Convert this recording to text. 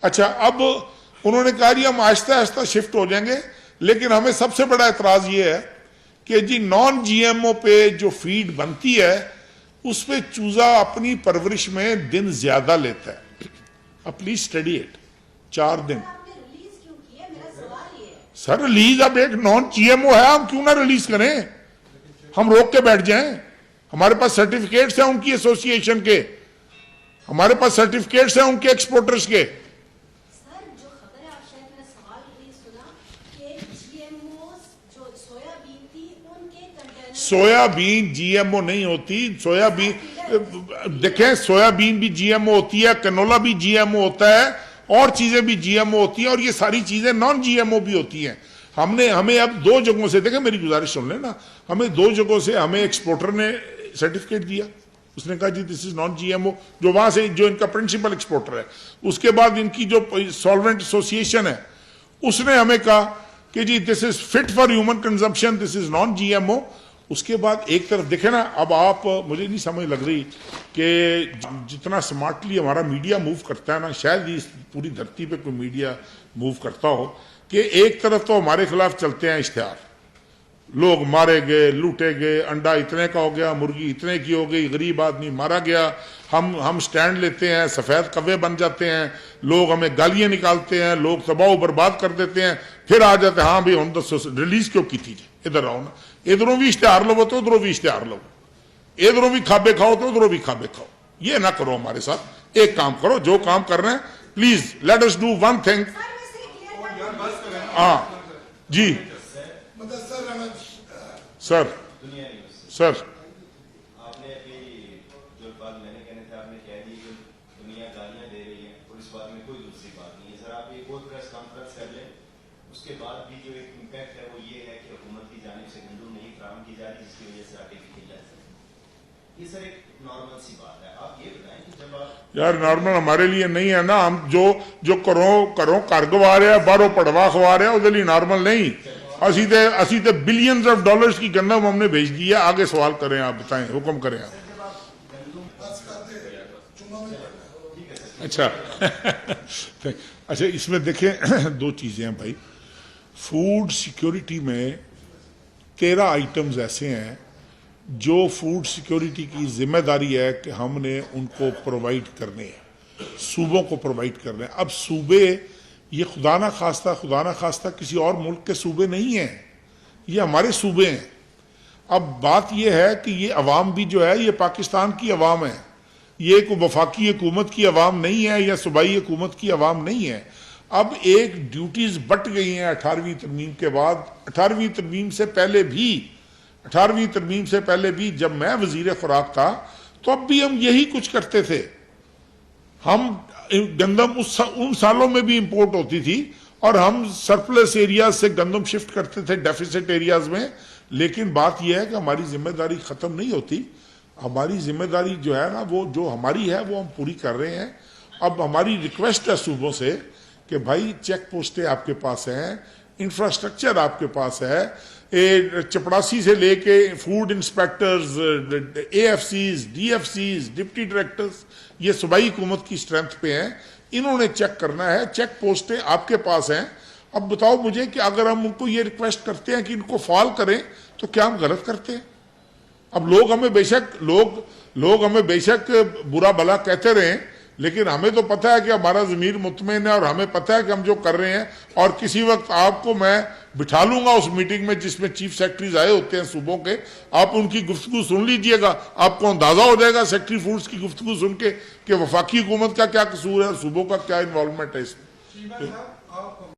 अच्छा, अब उन्होंने कहा जी हम आहिस्ता आहिस्ता शिफ्ट हो जाएंगे, लेकिन हमें सबसे बड़ा एतराज ये है कि जी नॉन जीएमओ पे जो फीड बनती है उस पे चूजा अपनी परवरिश में दिन ज्यादा लेता है। अब प्लीज स्टडी इट, 4 दिन। सर रिलीज अब एक नॉन जीएमओ है, हम क्यों ना रिलीज करें? हम रोक के बैठ जाएं? हमारे पास सर्टिफिकेट्स हैं उनकी एसोसिएशन के, हमारे पास सर्टिफिकेट्स हैं उनके एक्सपोर्टर्स के। सोयाबीन जीएमओ नहीं होती। सोयाबीन देखें, सोयाबीन भी जीएमओ होती है, कैनोला भी जीएमओ होता है, और चीजें भी जीएमओ होती हैं, और ये सारी चीजें नॉन जीएमओ भी होती हैं। हमें अब 2 जगहों से, देखें मेरी गुजारिश सुन लेना, हमें 2 जगहों से हमें एक्सपोर्टर ने सर्टिफिकेट दिया, उसने कहा जी दिस इज नॉन जीएमओ, जो वहां से जो इनका प्रिंसिपल एक्सपोर्टर है। उसके बाद इनकी जो सॉल्वेंट एसोसिएशन है उसने हमें कहा कि जी this is fit for human consumption, this is non GMO. उसके बाद एक तरफ देखे ना, अब आप, मुझे नहीं समझ लग रही कि जितना स्मार्टली हमारा मीडिया मूव करता है ना, शायद इस पूरी धरती पे कोई मीडिया मूव करता हो, कि एक तरफ तो हमारे खिलाफ चलते हैं इश्तिहार, लोग मारे गए, लूटे गए, अंडा इतने का हो गया, मुर्गी इतने की हो गई, गरीब आदमी मारा गया, हम स्टैंड लेते हैं, सफेद कव्वे बन जाते हैं, लोग हमें गालियां निकालते हैं, लोग तबाह बर्बाद कर देते हैं, फिर आ जाते हैं हाँ भाई हम दसो रिलीज क्यों की थी, इधर आओ ना, इधरों भी इश्तिहार लो तो उधरों भी इश्तिहार लो, इधरों भी खाबे खाओ तो उधरों भी खाबे खाओ। ये ना करो हमारे साथ, एक काम करो, जो काम कर रहे हैं please let us do one thing. हाँ जी सर, सर आपने अभी जो बात मैंने कहने थे आपने कह दी कि दुनिया गालियां दे रही है और इस बात में कोई दूसरी बात नहीं है। सर आप एक और प्रेस कॉन्फ्रेंस कर लें, उसके बाद भी जो एक इम्पैक्ट है वो ये है कि हुकूमत की जानिब से गंदम नहीं फराहम की जा रही, जिसकी वजह से आटे की किल्लत है। ये सर एक नॉर्मल सी बात है। आप ये बताएं कि जब आप यार नॉर्मल हमारे लिए नहीं है ना, हम जो करो घर गवा रहे हैं, बाहरों पड़वा खवा रहे हैं, उसके लिए नॉर्मल नहीं। असी ते बिलियंस ऑफ डॉलर्स की गंदम हमने भेज दी है। आगे सवाल करें, आप बताएं, हुक्म करें आप। अच्छा अच्छा, इसमें देखें 2 चीजें हैं भाई। फूड सिक्योरिटी में 13 आइटम्स ऐसे हैं जो फूड सिक्योरिटी की जिम्मेदारी है कि हमने उनको प्रोवाइड करने हैं, सूबों को प्रोवाइड करने हैं। अब सूबे ये खुदा ना खास्ता किसी और मुल्क के सूबे नहीं हैं, ये हमारे सूबे हैं। अब बात यह है कि ये अवाम भी जो है ये पाकिस्तान की अवाम है, ये कोई वफाकी हुकूमत की अवाम नहीं है या सूबाई हुकूमत की अवाम नहीं है। अब एक ड्यूटीज बट गई हैं 18वीं तरमीम के बाद। 18वीं तरमीम से पहले भी जब मैं वजीर खुराक था तो अब भी हम यही कुछ करते थे। हम गंदम उन सालों में भी इंपोर्ट होती थी और हम सरप्लस एरियाज से गंदम शिफ्ट करते थे डेफिसिट एरियाज में। लेकिन बात यह है कि हमारी जिम्मेदारी खत्म नहीं होती। हमारी जिम्मेदारी जो है ना, वो जो हमारी है वो हम पूरी कर रहे हैं। अब हमारी रिक्वेस्ट है सूबों से कि भाई चेक पोस्टें आपके पास हैं, इंफ्रास्ट्रक्चर आपके पास है, चपड़ासी से लेके food inspectors, AFCs, DFCs, deputy directors, ये सूबाई हुकूमत की स्ट्रेंथ पे हैं। इन्होंने चेक करना है, चेक पोस्टें आपके पास हैं। अब बताओ मुझे कि अगर हम उनको ये रिक्वेस्ट करते हैं कि इनको फॉल करें तो क्या हम गलत करते हैं? अब लोग हमें बेशक बुरा भला कहते रहें, लेकिन हमें तो पता है कि हमारा ज़मीर मुतमईन है और हमें पता है कि हम जो कर रहे हैं। और किसी वक्त आपको मैं बिठा लूंगा उस मीटिंग में जिसमें चीफ सेक्रेटरीज आए होते हैं सूबों के, आप उनकी गुफ्तगू सुन लीजिएगा, आपको अंदाजा हो जाएगा सेक्रेटरी फूड्स की गुफ्तगू सुन के कि वफाकी हुकूमत का क्या कसूर है, सूबों का क्या इन्वॉल्वमेंट है इसमें।